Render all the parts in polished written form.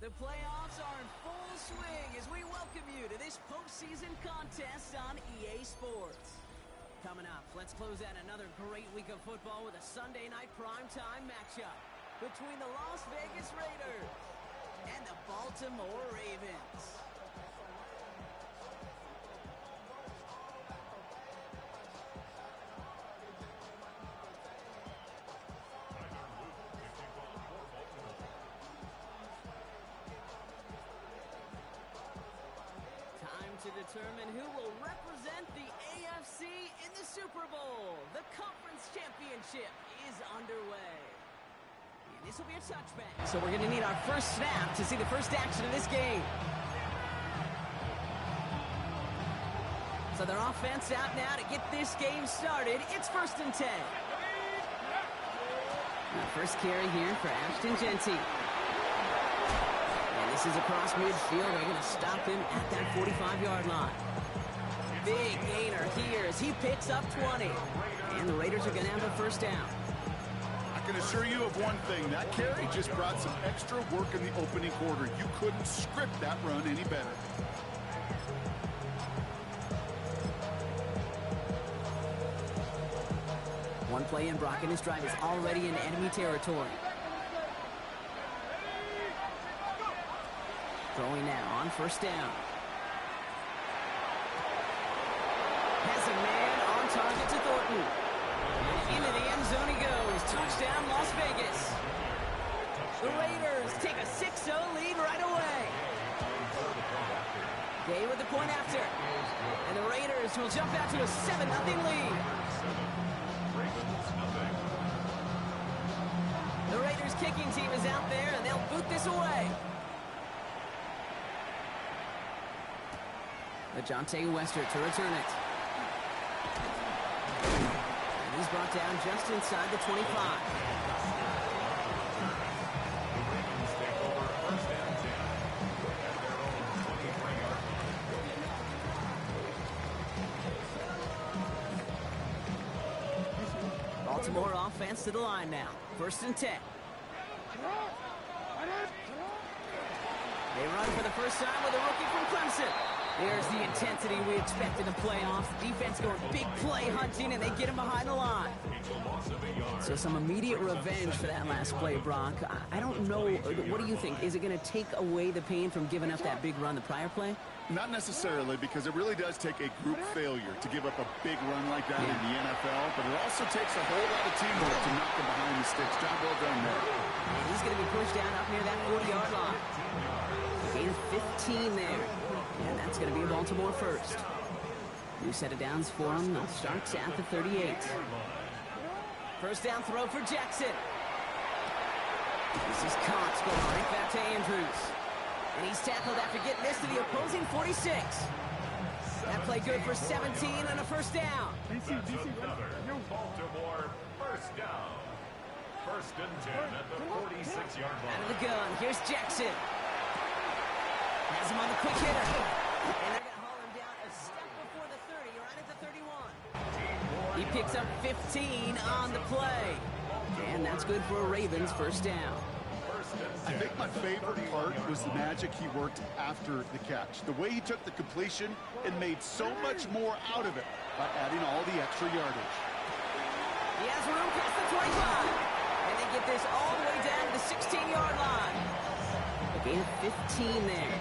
The playoffs are in full swing as we welcome you to this postseason contest on EA Sports. Coming up, let's close out another great week of football with a Sunday night primetime matchup between the Las Vegas Raiders and the Baltimore Ravens. To determine who will represent the AFC in the Super Bowl. The conference championship is underway. And this will be a touchback. So we're going to need our first snap to see the first action of this game. So their offense out now to get this game started. It's 1st and 10. The first carry here for Ashton Genty. This is across midfield. They're going to stop him at that 45-yard line. Big gainer here as he picks up 20. And the Raiders are going to have a first down. I can assure you of one thing. That carry just brought some extra work in the opening quarter. You couldn't script that run any better. One play in, Brock, and his drive is already in enemy territory. Throwing now on first down. Has a man on target to Thornton. And into the end zone he goes. Touchdown, Las Vegas. The Raiders take a 6-0 lead right away. Gay with the point after. And the Raiders will jump out to a 7-0 lead. The Raiders kicking team is out there, and they'll boot this away. Ajante Wester to return it. And he's brought down just inside the 25. Baltimore offense to the line now. 1st and 10. They run for the first time with a rookie from Clemson. There's the intensity we expect in the playoffs. The defense going big play hunting, and they get him behind the line. So some immediate revenge for that last play, Brock. I don't know. What do you think? Is it going to take away the pain from giving up that big run the prior play? Not necessarily, because it really does take a group failure to give up a big run like that in the NFL, but it also takes a whole lot of teamwork to knock him behind the sticks. Job well done there. He's going to be pushed down up near that 40-yard line. Gain of 15 there. And that's going to be a Baltimore first. New set of downs for him. They'll start at the 38. First down throw for Jackson. This is Cox going right back to Andrews. And he's tackled after getting this to the opposing 46. That play good for 17 and a first down. Baltimore first down. 1st and 10 at the 46-yard line. Out of the gun. Here's Jackson. Has him on the quick hitter. And they're going to haul him down a step before the 30, right at the 31. He picks up 15 on the play. And that's good for a Ravens first down. I think my favorite part was the magic he worked after the catch. The way he took the completion and made so much more out of it by adding all the extra yardage. He has room past the 25. And they get this all the way down to the 16-yard line. A gain of 15 there.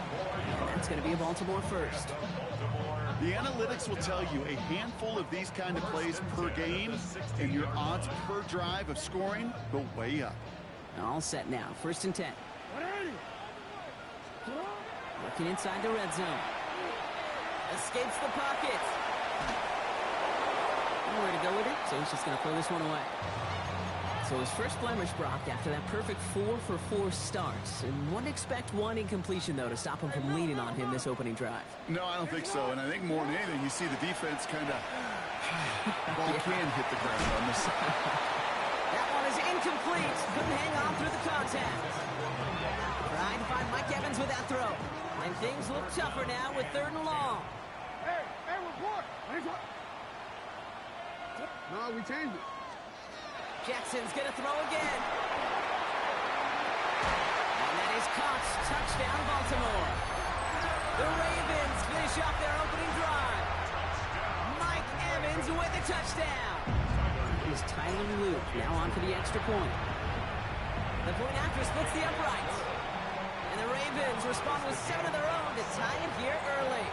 And that's going to be a Baltimore first. The analytics will tell you a handful of these kind of plays per game, and your odds per drive of scoring go way up. All set now. 1st and 10. Working inside the red zone. Escapes the pocket. Nowhere to go with it, so he's just going to throw this one away. So his first blemish, Brock, after that perfect 4-for-4 starts. And wouldn't expect one incompletion, though, to stop him from leaning on him this opening drive. No, I don't think so. And I think more than anything, you see the defense kind of ball can hit the ground on this side. That one is incomplete. Couldn't hang on through the contact. Trying to find Mike Evans with that throw. And things look tougher now with 3rd and long. Hey, report. No, we changed it. Jackson's going to throw again. And that is caught. Touchdown, Baltimore. The Ravens finish off their opening drive. Mike Evans with a touchdown. Here's Tyler Luke now on for the extra point. The point after splits the uprights. And the Ravens respond with 7 of their own to tie it here early.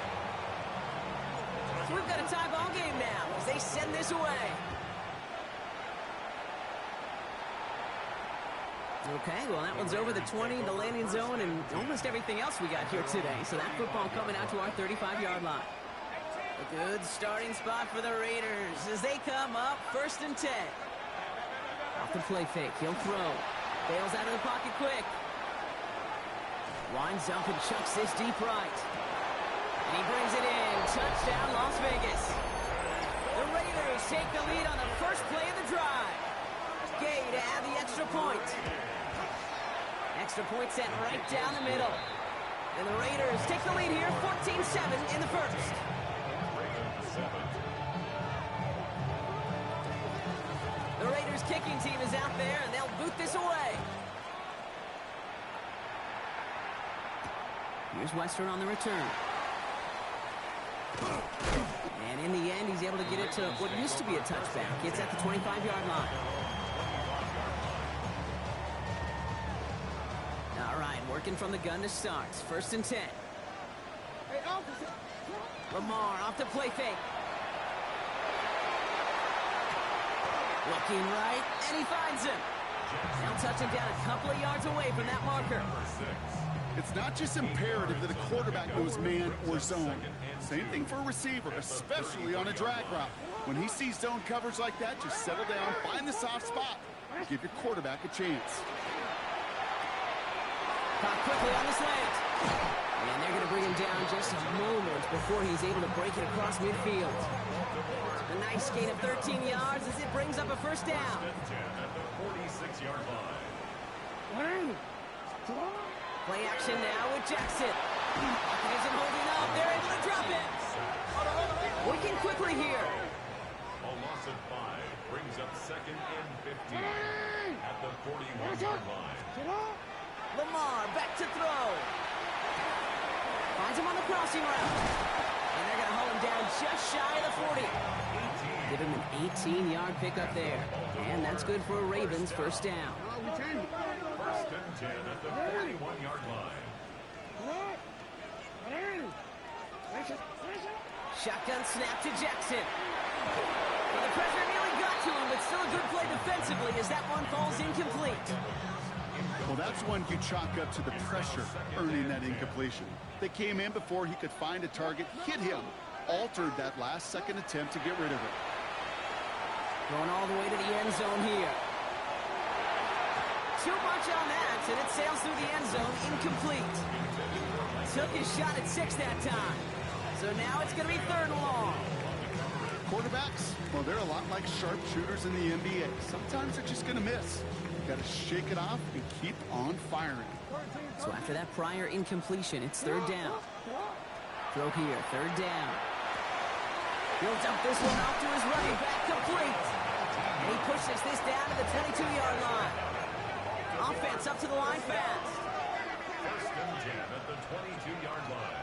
So we've got a tie ball game now as they send this away. Okay, well, that one's over the 20, the landing zone, and almost everything else we got here today. So that football coming out to our 35-yard line. A good starting spot for the Raiders as they come up 1st and 10. Off the play fake, he'll throw. Bails out of the pocket quick. Winds up and chucks this deep right. And he brings it in. Touchdown, Las Vegas. The Raiders take the lead on the first play of the drive. Gay to add the extra point. Extra point set right down the middle. And the Raiders take the lead here, 14-7 in the first. The Raiders kicking team is out there, and they'll boot this away. Here's Western on the return. And in the end, he's able to get it to what used to be a touchback. It's at the 25-yard line. All right, working from the gun to start. 1st and 10. Lamar off the play fake. Looking right, and he finds him. Now touching down a couple of yards away from that marker. It's not just imperative that a quarterback goes man or zone. Same thing for a receiver, especially on a drag route. When he sees zone coverage like that, just settle down, find the soft spot, and give your quarterback a chance. Caught quickly on the slant. And they're going to bring him down just a moment before he's able to break it across midfield. A nice gain of 13 yards as it brings up a first down. At the 46-yard line. Play action now with Jackson. Pocket isn't holding up. They're able to drop it. Working quickly here. A loss of 5 brings up 2nd and 15 at the 41-yard line. Lamar back to throw. Finds him on the crossing route. And they're going to haul him down just shy of the 40. Give him an 18-yard pickup there. And that's good for a Ravens first down. 1st and 10 at the 41-yard line. Shotgun snap to Jackson. Well, the pressure nearly got to him, but still a good play defensively as that one falls incomplete. Well, that's one you chalk up to the pressure earning that incompletion. They came in before he could find a target, hit him, altered that last-second attempt to get rid of it. Going all the way to the end zone here. Too much on that, and it sails through the end zone, incomplete. Took his shot at 6 that time. So now it's going to be 3rd and long. Quarterbacks, well, they're a lot like sharpshooters in the NBA. Sometimes they're just going to miss. Got to shake it off and keep on firing. So after that prior incompletion, it's 3rd down. Throw here, 3rd down. He'll dump this one off to his running back, complete. And he pushes this down to the 22-yard line. Offense up to the line fast. 1st and 10 at the 22-yard line.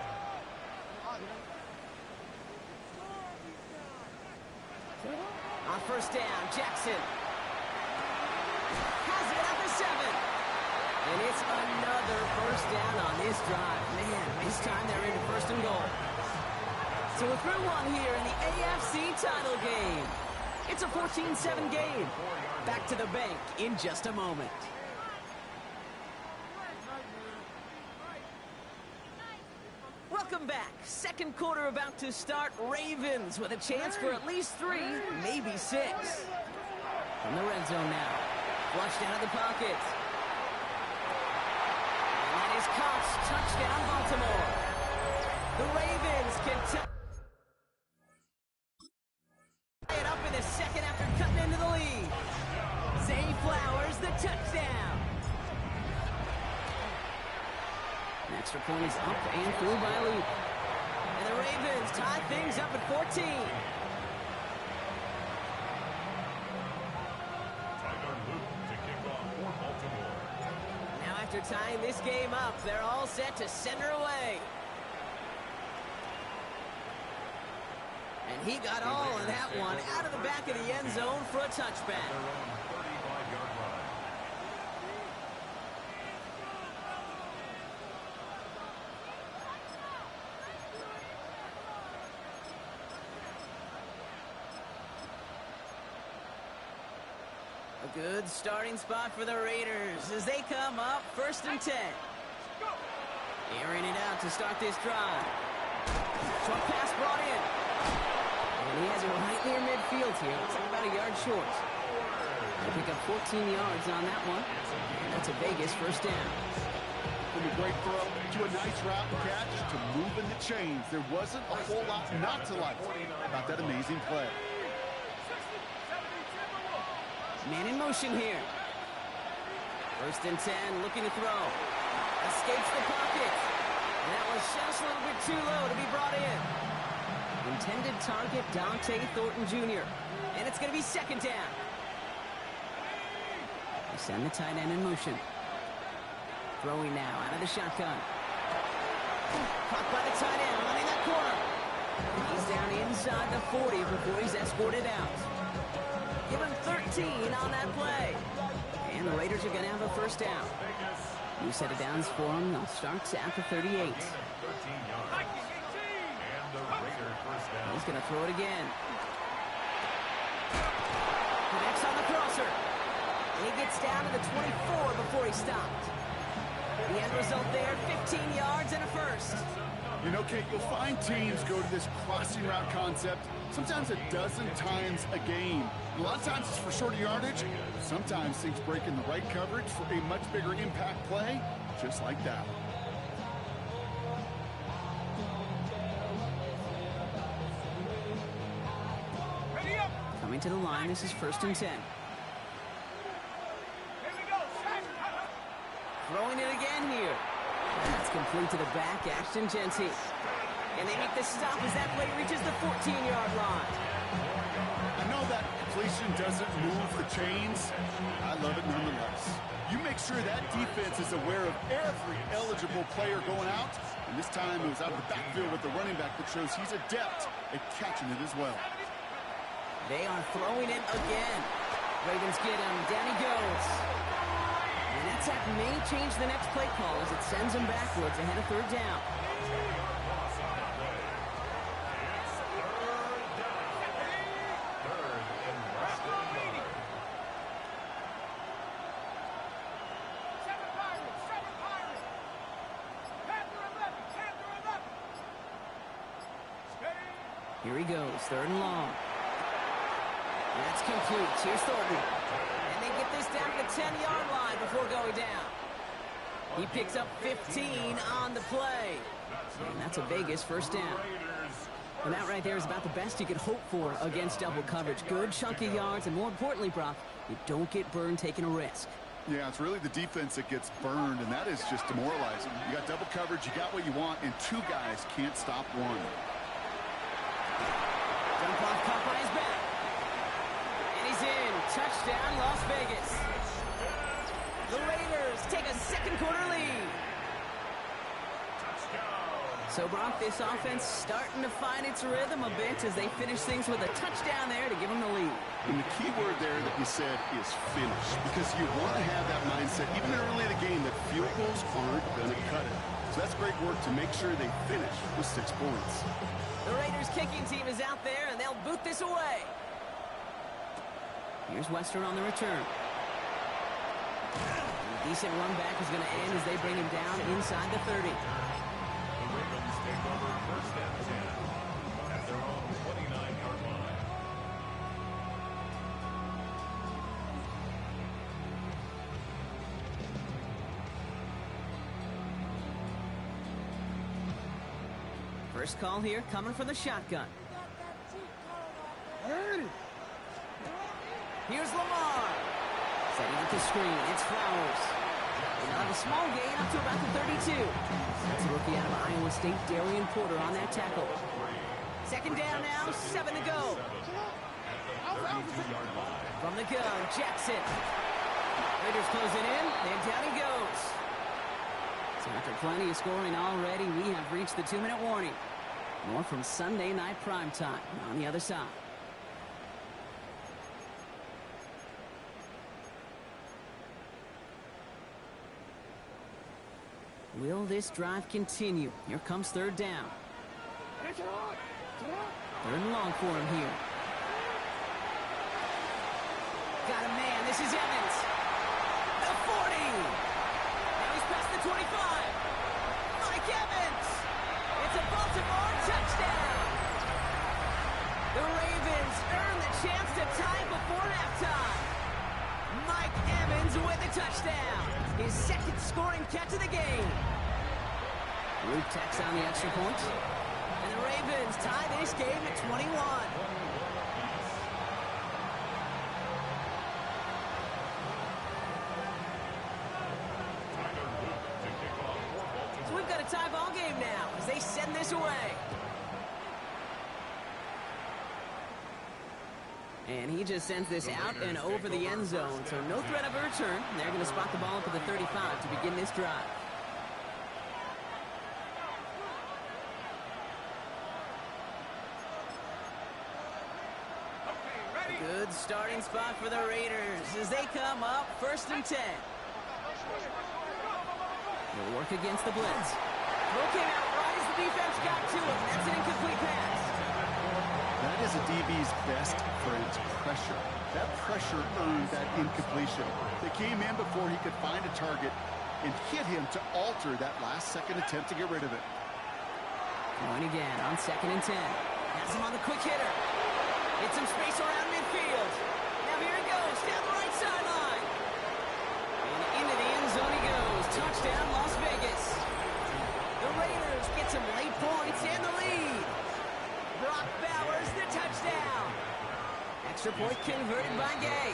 On 1st down, Jackson has it at the 7. And it's another first down on this drive. Man, this time they're into 1st and goal. So we're through one here in the AFC title game. It's a 14-7 game. Back to the bank in just a moment. Welcome back. 2nd quarter about to start. Ravens with a chance for at least 3, maybe 6. From the red zone now. Flushed out of the pocket. And that is caught. Touchdown, Baltimore. The Ravens can tie it up in the 2nd after cutting into the lead. Zay Flowers, the touchdown. An extra point is up and through by Luke. And the Ravens tie things up at 14. after tying this game up. They're all set to send her away. And he got all of that one out of the back of the end zone for a touchback. A good starting spot for the Raiders as they come up 1st and 10. Airing it out to start this drive. Short pass brought in. And he has it right near midfield here. Looks like about a yard short. They pick up 14 yards on that one. And that's a Vegas 1st down. From a great throw to a nice route and catch to moving the chains. There wasn't a whole lot not to like about that amazing play. Man in motion here. 1st and 10, looking to throw. Escapes the pocket. And that was just a little bit too low to be brought in. Intended target, Dante Thornton Jr. And it's going to be 2nd down. They send the tight end in motion. Throwing now out of the shotgun. Caught by the tight end, running that corner. And he's down inside the 40 before he's escorted out. Give him 13 on that play. And the Raiders are going to have a 1st down. New set of downs for them. They'll start at the 38. He's going to throw it again. Connects on the crosser. And he gets down to the 24 before he stopped. The end result there, 15 yards and a 1st. You know, Kate, you'll find teams go to this crossing route concept sometimes a dozen times a game. And a lot of times it's for shorter yardage. Sometimes things break in the right coverage for a much bigger impact play, just like that. Coming to the line, this is 1st and 10. Throwing it again here. That's complete to the back, Ashton Genty. And they make the stop as that play reaches the 14-yard line. I know that completion doesn't move the chains. I love it nonetheless. You make sure that defense is aware of every eligible player going out. And this time it was out of the backfield with the running back that shows he's adept at catching it as well. They are throwing it again. Ravens get him. Down he goes. And that sack may change the next play call as it sends him backwards ahead of 3rd down. Here he goes, 3rd and long. That's complete. Here's Thornton. And they get this down to the 10-yard line before going down. He picks up 15 on the play. And that's a Vegas 1st down. And that right there is about the best you could hope for against double coverage. Good chunky yards, and more importantly, Brock, you don't get burned taking a risk. Yeah, it's really the defense that gets burned, and that is just demoralizing. You got double coverage, you got what you want, and 2 guys can't stop one. Dump off, caught by his back. And he's in. Touchdown, Las Vegas. The Raiders take a 2nd quarter lead. So, Brock, this offense starting to find its rhythm a bit as they finish things with a touchdown there to give them the lead. And the key word there that you said is finish, because you want to have that mindset, even early in the game, that field goals aren't going to cut it. So that's great work to make sure they finish with 6 points. The Raiders kicking team is out there, and they'll boot this away. Here's Wester on the return. A decent run back is going to end as they bring him down inside the 30. The Ravens take over 1st and 10 at their own 29-yard line. First call here coming from the shotgun. Here's Lamar. Setting up the screen. It's Flowers. And on a small gain up to about the 32. That's a rookie out of Iowa State, Darian Porter on that tackle. 2nd down now, 7 to go. From the gun, Jackson. Raiders closing in, and down he goes. After plenty of scoring already, we have reached the 2-minute warning. More from Sunday Night Primetime on the other side. Will this drive continue? Here comes third down. Third and long for him here. Got a man. This is Evans. The 40. Now he's past the 25. Mike Evans. It's a Baltimore touchdown. The Ravens earn the chance to tie before halftime. Mike Evans with a touchdown. His second scoring catch of the game. Luke tacks on the extra point. And the Ravens tie this game at 21. So we've got a tie ball game now as they send this away. And he just sends this out and over the end zone. So no threat of a return. They're going to spot the ball up at the 35 to begin this drive. Good starting spot for the Raiders as they come up first and 10. They'll work against the blitz. Throw came out right as the defense got to him. That's an incomplete pass. That is a DB's best friend, pressure. That pressure earned that incompletion. They came in before he could find a target and hit him to alter that last-second attempt to get rid of it. Going again on second and 10. Has him on the quick hitter. Get some space around midfield. Now here he goes down the right sideline. And into the end zone he goes. Touchdown, Las Vegas. The Raiders get some late points and the lead. Brock Bowers, the touchdown. Extra point converted by Gay.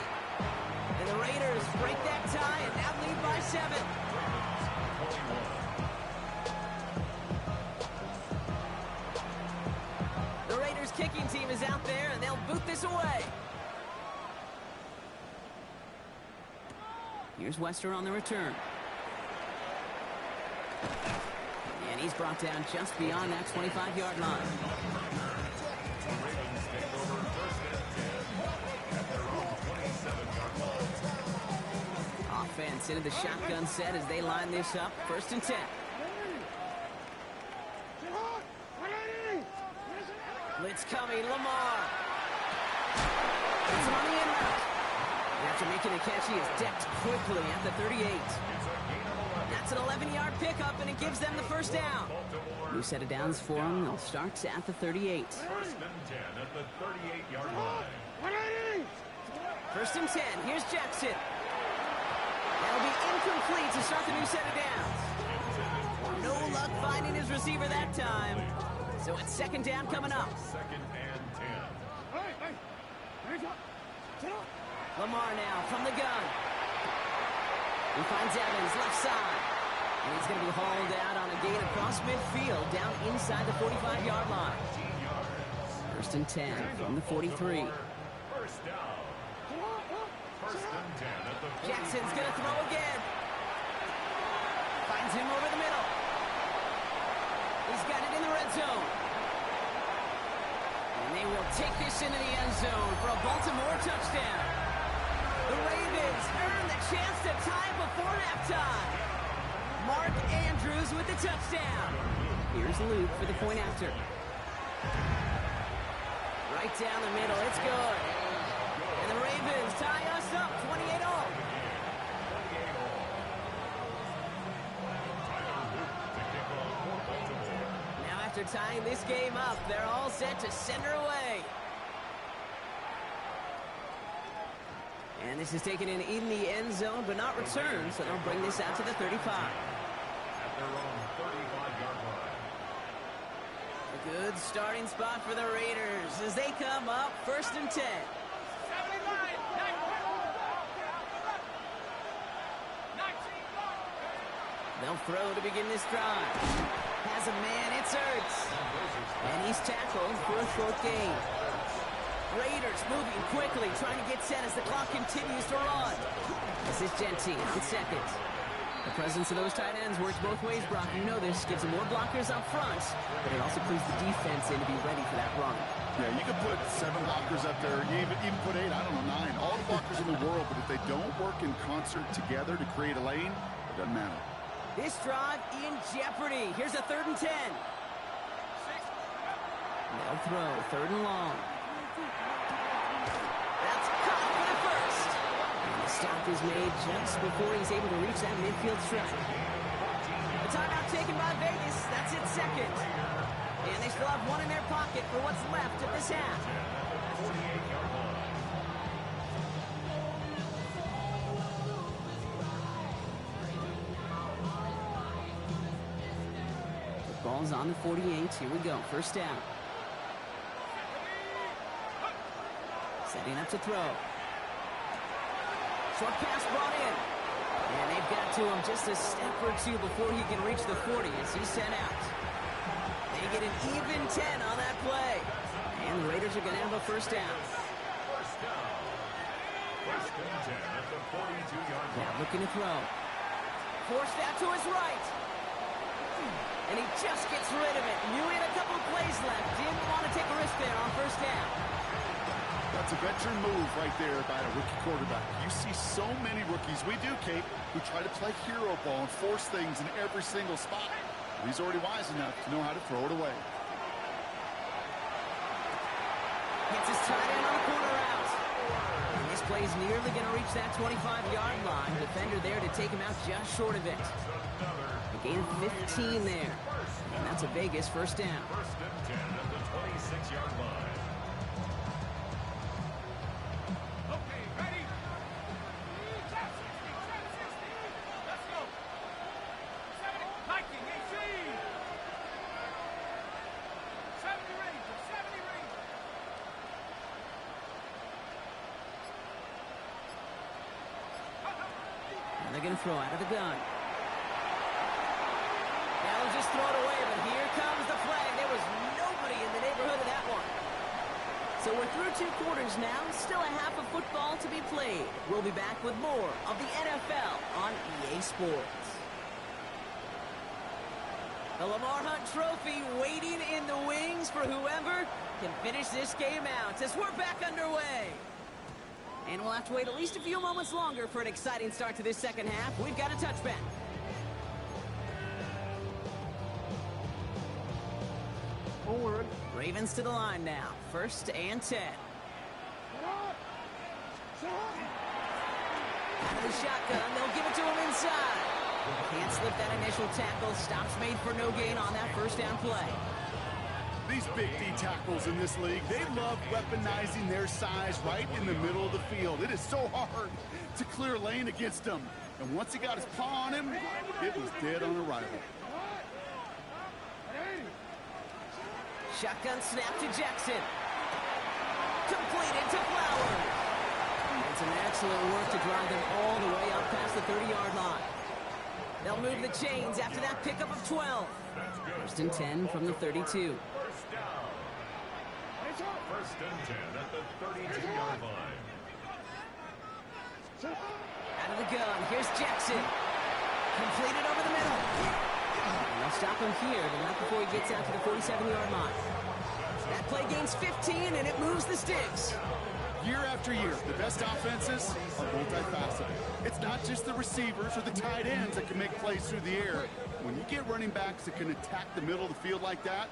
And the Raiders break that tie and now lead by 7. The Raiders kicking team is out there and they'll boot this away. Here's Wester on the return. And he's brought down just beyond that 25-yard line. Offense into the shotgun set as they line this up. First and 10. Blitz coming, Lamar. It's on the in route. After making the catch, he is decked quickly at the 38. That's an 11-yard pickup, and it gives them the first down. New set of downs for them. They'll start at the 38. First and 10 at the 38-yard line. First and 10. Here's Jackson. That'll be incomplete to start the new set of downs. No luck finding his receiver that time. So it's second down coming up. Second and 10. Lamar now from the gun. He finds Evans left side. And he's going to be hauled out on a gain across midfield down inside the 45-yard line. First and 10 from the 43. First down. First and 10 at the 40. Jackson's going to throw again. Finds him over the middle. He's got it in the red zone. And they will take this into the end zone for a Baltimore touchdown. The Ravens earn the chance to tie before halftime. Mark Andrews with the touchdown. Here's Luke for the point after. Right down the middle, it's good. And the Ravens tie us up 28-all. Now after tying this game up, they're all set to send her away. And this is taken in the end zone, but not returned, so they'll bring this out to the 35. At their own 35-yard line. A good starting spot for the Raiders as they come up first and 10. They'll throw to begin this drive. Has a man, it's Ertz. And he's tackled for a short gain. Raiders moving quickly, trying to get set as the clock continues to run. This is Genty on second. The presence of those tight ends works both ways, Brock. You know this. Gives them more blockers up front, but it also clues the defense in to be ready for that run. Yeah, you could put 7 blockers up there. You even put 8, I don't know, 9. All the blockers in the world, but if they don't work in concert together to create a lane, it doesn't matter. This drive in jeopardy. Here's a 3rd and 10. They'll throw. 3rd and long. That's caught for the first. And the stop is made just before he's able to reach that midfield strike. The timeout taken by Vegas. That's its 2nd. And they still have 1 in their pocket for what's left of this half. 48-yard line. The ball's on the 48. Here we go. 1st down. Setting up to throw. Short pass brought in. And they've got to him just a step or 2 before he can reach the 40 as he's sent out. They get an even 10 on that play. And the Raiders are going to have a 1st down. 1st down. 1st and 10 at the 42-yard line. Now looking to throw. Forced out to his right. And he just gets rid of it. Knew he had a couple plays left. Didn't want to take a risk there on 1st down. That's a veteran move right there by a rookie quarterback. You see so many rookies, we do, Kate, who try to play hero ball and force things in every single spot. He's already wise enough to know how to throw it away. Gets his tight end on the corner out. And this play's nearly going to reach that 25-yard line. Defender there to take him out just short of it. A gain of 15 there. And that's a Vegas 1st down. 1st and 10 at the 26-yard line. Okay, ready? Trap 60, trap 60. Let's go. 70, Viking, AC. 70 Rangers, 70 Rangers. And they're going to throw out of the gun. They'll just throw it away, but here comes the flag. There was nobody in the neighborhood of that one. So we're through 2 quarters now. Still a half of football to be played. We'll be back with more of the NFL on EA Sports. The Lamar Hunt Trophy waiting in the wings for whoever can finish this game out as we're back underway. And we'll have to wait at least a few moments longer for an exciting start to this 2nd half. We've got a touchback. Forward. Ravens to the line now. 1st and 10. Out of the shotgun, they'll give it to him inside. Can't slip that initial tackle. Stops made for no gain on that 1st down play. These big D tackles in this league, they love weaponizing their size right in the middle of the field. It is so hard to clear lane against them. And once he got his paw on him, it was dead on arrival. Shotgun snap to Jackson. Completed to Flowers. And some excellent work to drive them all the way up past the 30-yard line. They'll move the chains after that pickup of 12. 1st and 10 from the 32. 1st down. 1st and 10 at the 32-yard line. Out of the gun, here's Jackson. Completed over the middle. And they'll stop him here, but not before he gets out to the 47-yard line. That play gains 15, and it moves the sticks. Year after year, the best offenses are multifaceted. It's not just the receivers or the tight ends that can make plays through the air. When you get running backs that can attack the middle of the field like that,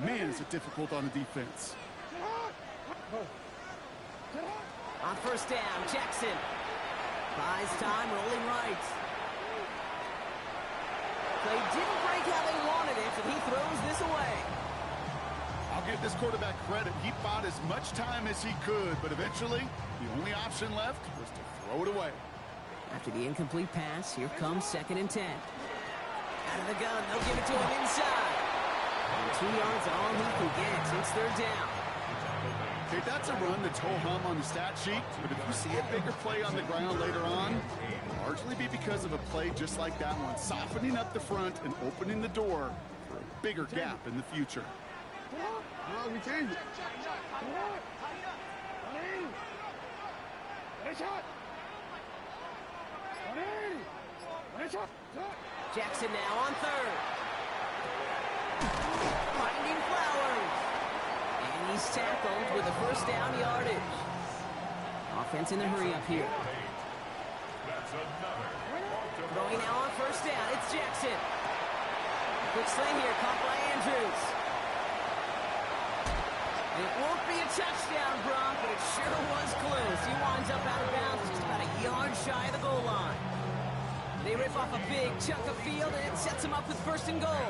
man, is it difficult on a defense. On 1st down, Jackson buys time, rolling right. Play didn't break how they wanted it, and he throws this away. I'll give this quarterback credit. He bought as much time as he could, but eventually, the only option left was to throw it away. After the incomplete pass, here comes 2nd and 10. Out of the gun, they'll give it to him inside. And 2 yards all he can get. It's 3rd down. Okay, that's a run that's ho-hum on the stat sheet, but if you see a bigger play on the ground later on, it'll largely be because of a play just like that one, softening up the front and opening the door for a bigger gap in the future. No, we changed it. Jackson now on third. Finding Flowers. And he's tackled with a first down yardage. Offense in the hurry up here. Throwing now on first down. It's Jackson. Quick sling here, caught by Andrews. It won't be a touchdown, Brock, but it sure was close. He winds up out of bounds just about a yard shy of the goal line. They rip off a big chunk of field, and it sets them up with first and goal.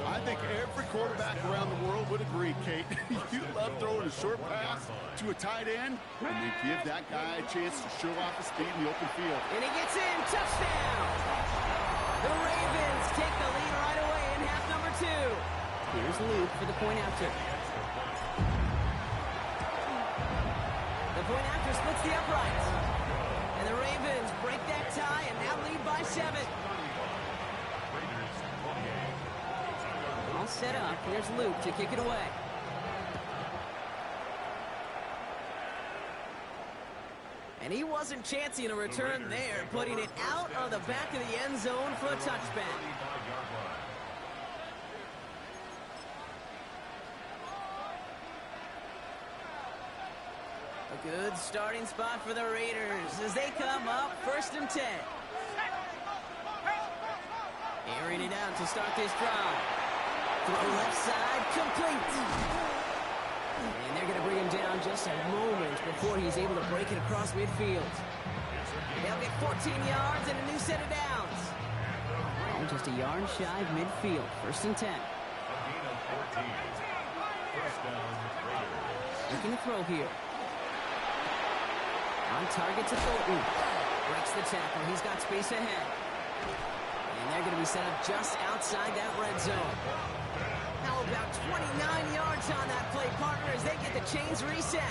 I think every quarterback around the world would agree, Kate. You love throwing a short pass to a tight end, and they give that guy a chance to show off his speed in the open field. And he gets in. Touchdown! The Ravens take the lead right away in half number 2. Here's Luke for the point after. The point after splits the uprights. And the Ravens break that tie and now lead by 7. All set up. Here's Luke to kick it away. And he wasn't chancing a return there, putting it out of the back of the end zone for a touchback. A good starting spot for the Raiders as they come up first and 10. Airing it out to start this drive. Throw left side, complete. And they're going to bring him down just a moment before he's able to break it across midfield. They'll get 14 yards and a new set of downs. Oh, just a yard shy of midfield. First and 10. Looking to throw here. On target to Thornton. Breaks the tackle. He's got space ahead. And they're going to be set up just outside that red zone. How about 29 yards on that play, partner, as they get the chains reset.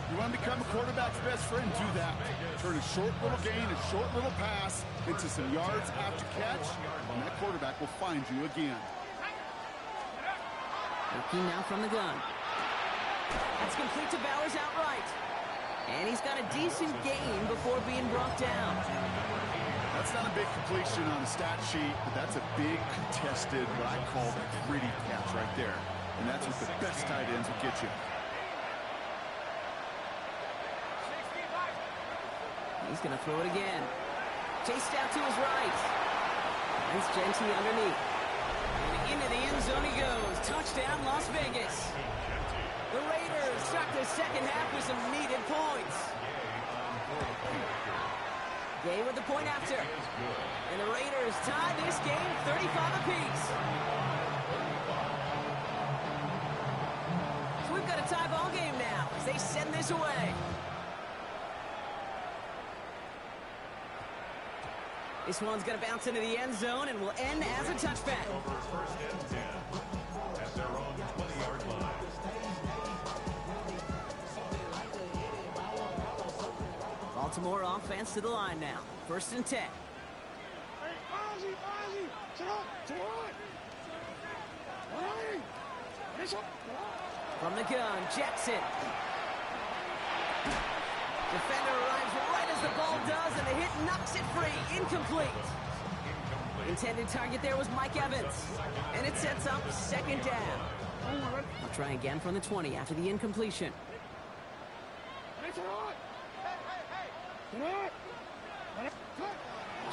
You want to become a quarterback's best friend? Do that. Turn a short little gain, a short little pass into some yards after catch, and that quarterback will find you again. Looking now from the gun. That's complete to Bowers outright. And he's got a decent gain before being brought down. That's not a big completion on the stat sheet, but that's a big contested, what I call the gritty catch right there. And that's what the best tight ends will get you. He's going to throw it again. Chased out to his right. Finds Genty underneath. And into the end zone he goes. Touchdown, Las Vegas. The Raiders start the second half with some needed points. Gay with the point after. And the Raiders tie this game 35 apiece. So we've got a tie ball game now as they send this away. This one's going to bounce into the end zone and will end as a touchback. First and 10 at their own 20-yard line. Baltimore offense to the line now. First and 10. From the gun, Jackson. Defender arrives right as the ball does, and the hit knocks it free. Incomplete. Intended target there was Mike Evans. And it sets up second down. I'll try again from the 20 after the incompletion.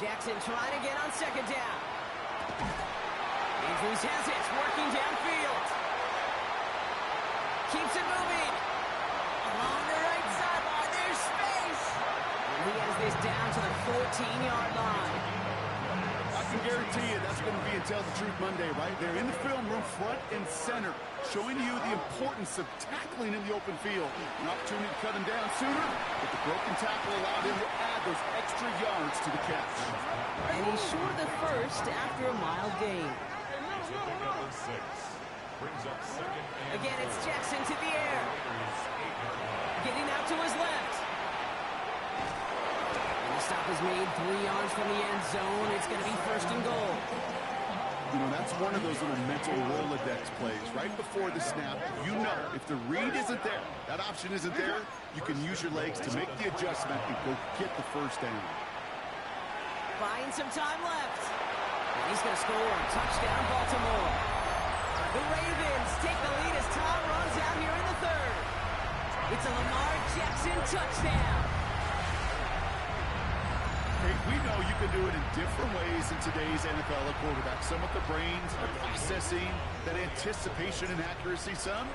Jackson trying again on second down. Andrews has it, working downfield. Keeps it moving. Along the right sideline, there's space. And he has this down to the 14-yard line. I can guarantee you that's going to be a Tell the Truth Monday right there in the film room, front and center, showing you the importance of tackling in the open field. An opportunity to cut him down sooner, but the broken tackle allowed him to add those extra yards to the catch. And he's short of the first after a mild gain. Again, it's Jackson to the air. Getting out to his left. And the stop is made 3 yards from the end zone. It's going to be first and goal. You know, that's one of those little mental Rolodex plays. Right before the snap, you know if the read isn't there, that option isn't there, you can use your legs to make the adjustment and go get the first down. Buying some time left. And he's going to score. Touchdown, Baltimore. The Ravens take the lead as Tom runs out here in the third. It's a Lamar Jackson touchdown. Hey, we know you can do it in different ways in today's NFL at quarterback. Some with the brains, the processing, that anticipation and accuracy. Some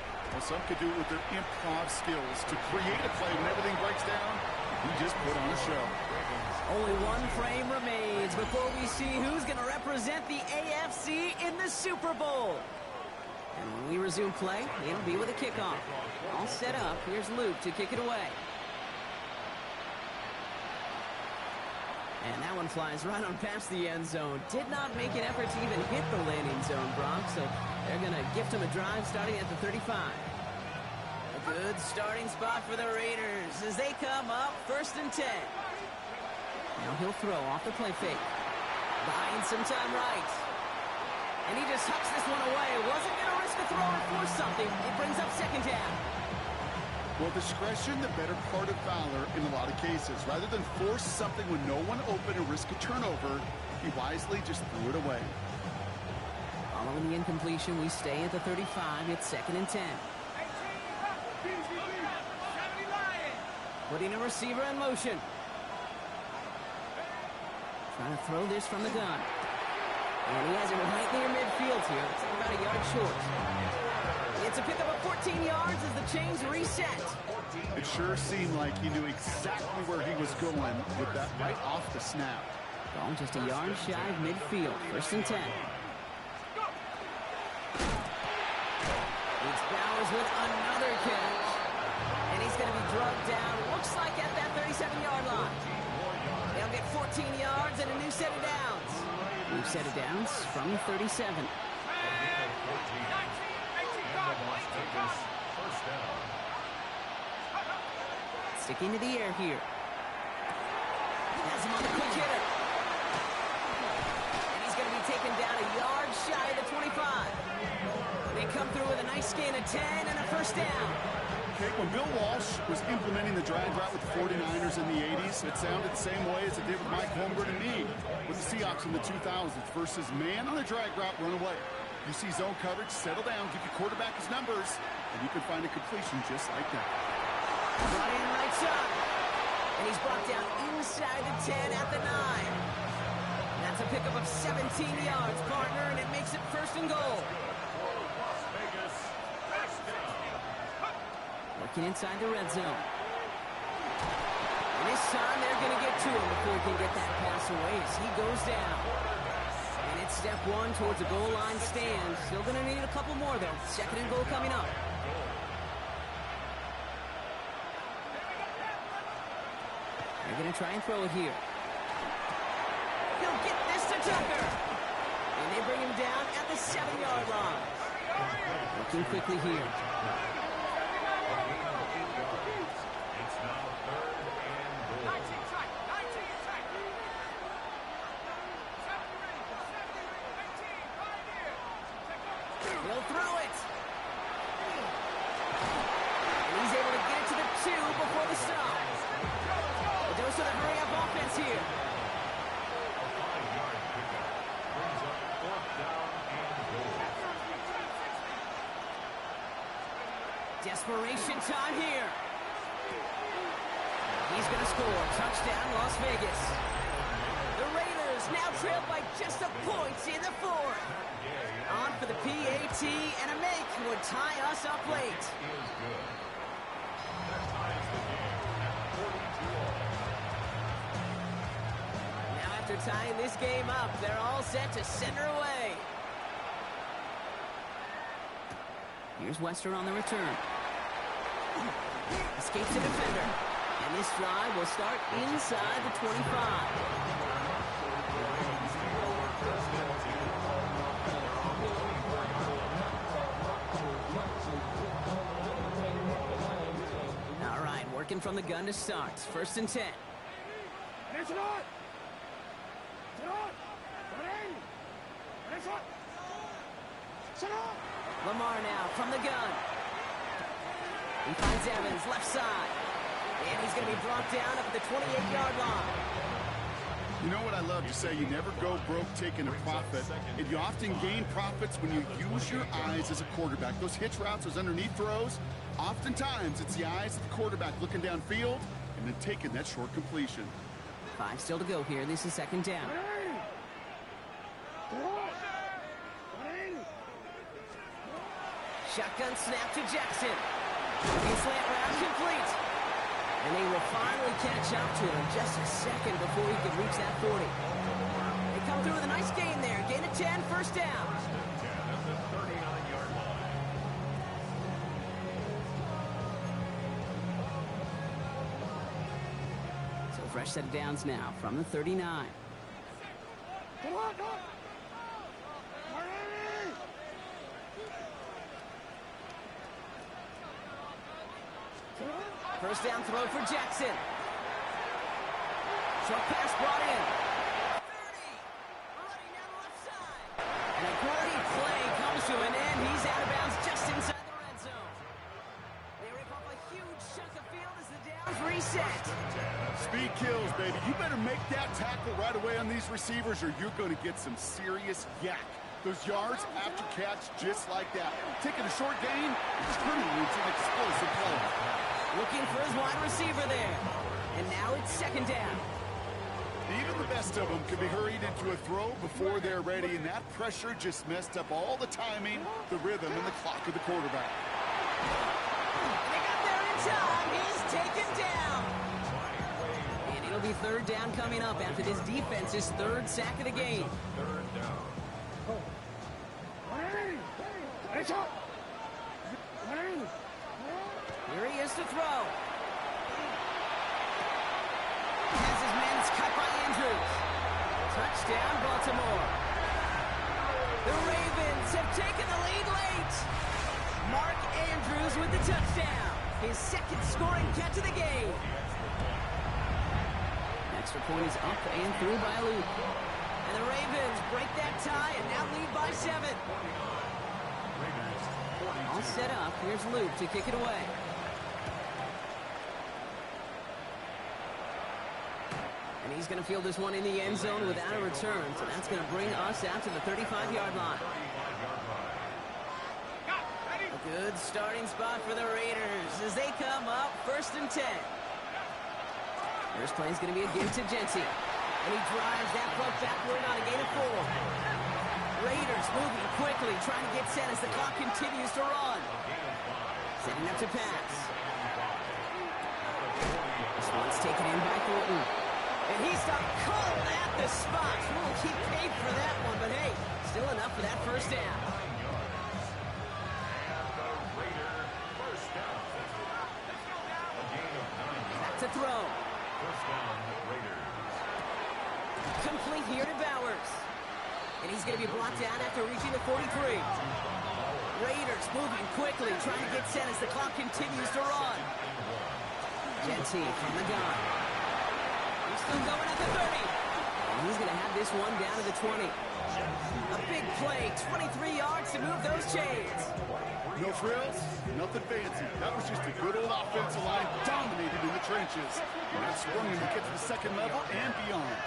could do it with their improv skills to create a play when everything breaks down. He just put on a show. Only one frame remains before we see who's going to represent the AFC in the Super Bowl. And when we resume play, it'll be with a kickoff. All set up. Here's Luke to kick it away. And that one flies right on past the end zone. Did not make an effort to even hit the landing zone, Brock. So they're going to gift him a drive starting at the 35. A good starting spot for the Raiders as they come up 1st and 10. Now he'll throw off the play fake. Buying some time right. And he just hucks this one away. Wasn't going to risk a throw or force something. It brings up 2nd down. Well, discretion, the better part of valor in a lot of cases. Rather than force something when no one open and risk a turnover, he wisely just threw it away. Following the incompletion, we stay at the 35. It's 2nd and 10. Putting a receiver in motion. Trying to throw this from the gun. And he has it right near midfield here. It's about a yard short. It's a pickup of 14 yards as the chains reset. It sure seemed like he knew exactly where he was going with that right off the snap. Ball just a yard shy of midfield. 1st and 10. It's Bowers with another catch. And he's going to be drugged down. Looks like at that 37-yard line. They'll get 14 yards and a new set of downs. New set of downs from 37. Sticking to the air here. Has him on the quick hitter. And he's going to be taken down a yard shy of the 25. They come through with a nice gain of 10 and a 1st down. Okay, when Bill Walsh was implementing the drag route with the 49ers in the 80s, it sounded the same way as it did with Mike Holmgren and me with the Seahawks in the 2000s versus man on a drag route, run away. You see zone coverage, settle down, give your quarterback his numbers, and you can find a completion just like that. Brought in right side. And he's brought down inside the 10 at the 9. That's a pickup of 17 yards, partner, and it makes it 1st and goal. Working inside the red zone. And this time they're going to get to him before he can get that pass away as he goes down. And it's step 1 towards a goal line stand. Still going to need a couple more, though. 2nd and goal coming up. They're going to try and throw it here. He'll get this to Tucker. And they bring him down at the 7-yard line. Looking quickly here. It's now 3rd and goal. 19 tight. He'll throw it. And he's able to get it to the 2 before the stop. A dose of the hurry-up offense here. A 5-yard pickup brings up 4th down and goal. Desperation time here. He's going to score. Touchdown, Las Vegas. The Raiders now trailed by just a point in the 4th. On for the PAT, and a make would tie us up late. Is good. That ties the game at 42 all. Now after tying this game up, they're all set to send her away. Here's Wester on the return. Escapes the defender. And this drive will start inside the 25. All right, working from the gun to start. 1st and 10. Lamar now from the gun. He finds Evans left side. And he's going to be brought down up at the 28-yard line. You know what I love to say? You never go broke taking a profit, and you often gain profits when you use your eyes as a quarterback. Those hitch routes, those underneath throws, oftentimes it's the eyes of the quarterback looking downfield and then taking that short completion. 5 still to go here. This is second down. Shotgun snap to Jackson. Slant route complete. And they will finally catch up to him just a second before he could reach that 40. They come through with a nice gain there. Gain of 10, first down. At the 39-yard line. So fresh set of downs now from the 39. First down throw for Jackson. Short pass brought in. 30. Running down the left side. And a great play comes to an end. He's out of bounds just inside the red zone. They rip off a huge chunk of field as the downs reset. Speed kills, baby. You better make that tackle right away on these receivers or you're going to get some serious yak. Those yards after catch just like that. Taking a short gain, it turns into an explosive play. Looking for his wide receiver there. And now it's second down. Even the best of them can be hurried into a throw before they're ready, and that pressure just messed up all the timing, the rhythm, and the clock of the quarterback. They got there in time. He's taken down. And it'll be third down coming up after this defense's third sack of the game. Third down. Here he is to throw. Has his man's cut by Andrews. Touchdown, Baltimore. The Ravens have taken the lead late. Mark Andrews with the touchdown. His second scoring catch of the game. Extra point is up and through by Luke. And the Ravens break that tie and now lead by 7. All set up. Here's Luke to kick it away. And he's going to field this one in the end zone without a return. So that's going to bring us out to the 35-yard line. A good starting spot for the Raiders as they come up first and 10. First play is going to be a give to Jency. And he drives that puck backward on a gain of 4. Raiders moving quickly, trying to get set as the clock continues to run. Setting up to pass. This one's taken in by Thornton. And he stopped cold at the spot. We'll keep paid for that one, but hey, still enough for that first down. Back to throw. First down, Raiders. Complete here to Bowers. And he's going to be blocked down after reaching the 43. Raiders moving quickly, trying to get set as the clock continues to run. Jency from the gun. He's still going at the 30. And he's going to have this one down to the 20. A big play, 23 yards to move those chains. No frills, nothing fancy. That was just a good old offensive line dominated in the trenches. And that sprung him to get to the second level and beyond.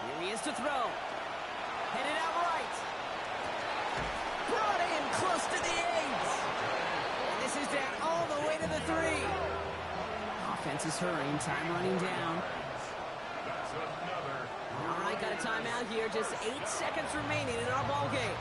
Here he is to throw. Headed out right. Brought in close to the 8. And this is down all the way to the 3. Offense is hurrying, time running down. All right, got a timeout here. Just 8 seconds remaining in our ball game.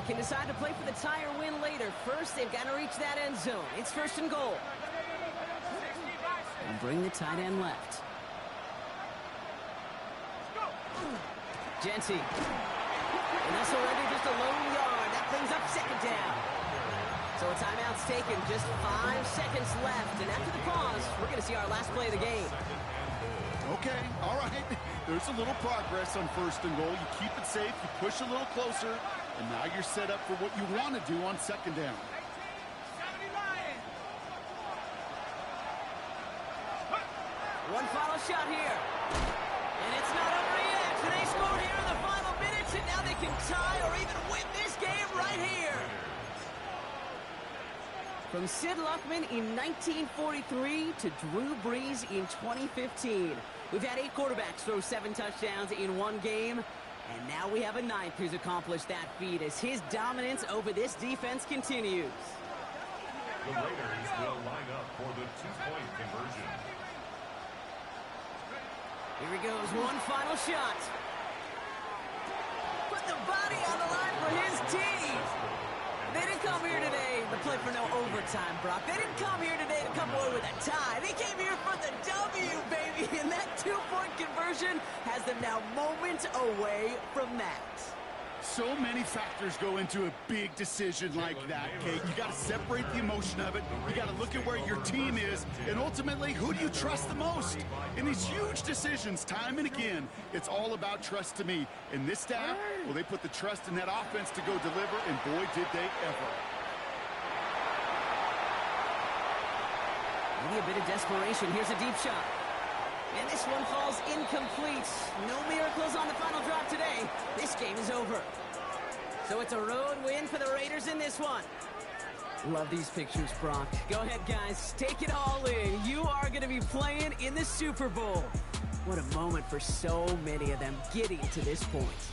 Can decide to play for the tie or win later. First, they've got to reach that end zone. It's first and goal. And bring the tight end left. Jency. And that's already just a lone yard. That brings up second down. So a timeout's taken. Just 5 seconds left. And after the pause, we're going to see our last play of the game. Okay, all right. There's a little progress on first and goal. You keep it safe, you push a little closer, and now you're set up for what you want to do on second down. One final shot here. And it's not over yet. They scored here in the final minutes, and now they can tie or even win this game right here. From Sid Luckman in 1943 to Drew Brees in 2015. We've had 8 quarterbacks throw 7 touchdowns in one game, and now we have a 9th who's accomplished that feat as his dominance over this defense continues. The Raiders will line up for the 2-point conversion. Here he goes, one final shot. Put the body on the line for his team. They didn't come here today to play for no overtime, Brock. They didn't come here today to come away with a tie. They came here for the W, baby. And that 2-point conversion has them now moments away from that. So many factors go into a big decision like that, Kate. You got to separate the emotion of it. You got to look at where your team is. And ultimately, who do you trust the most? In these huge decisions, time and again, it's all about trust to me. And this staff, well, they put the trust in that offense to go deliver, and boy, did they ever. Maybe a bit of desperation. Here's a deep shot. And this one falls incomplete. No miracles on the final drive today. This game is over. So it's a road win for the Raiders in this one. Love these pictures, Brock. Go ahead, guys. Take it all in. You are going to be playing in the Super Bowl. What a moment for so many of them getting to this point.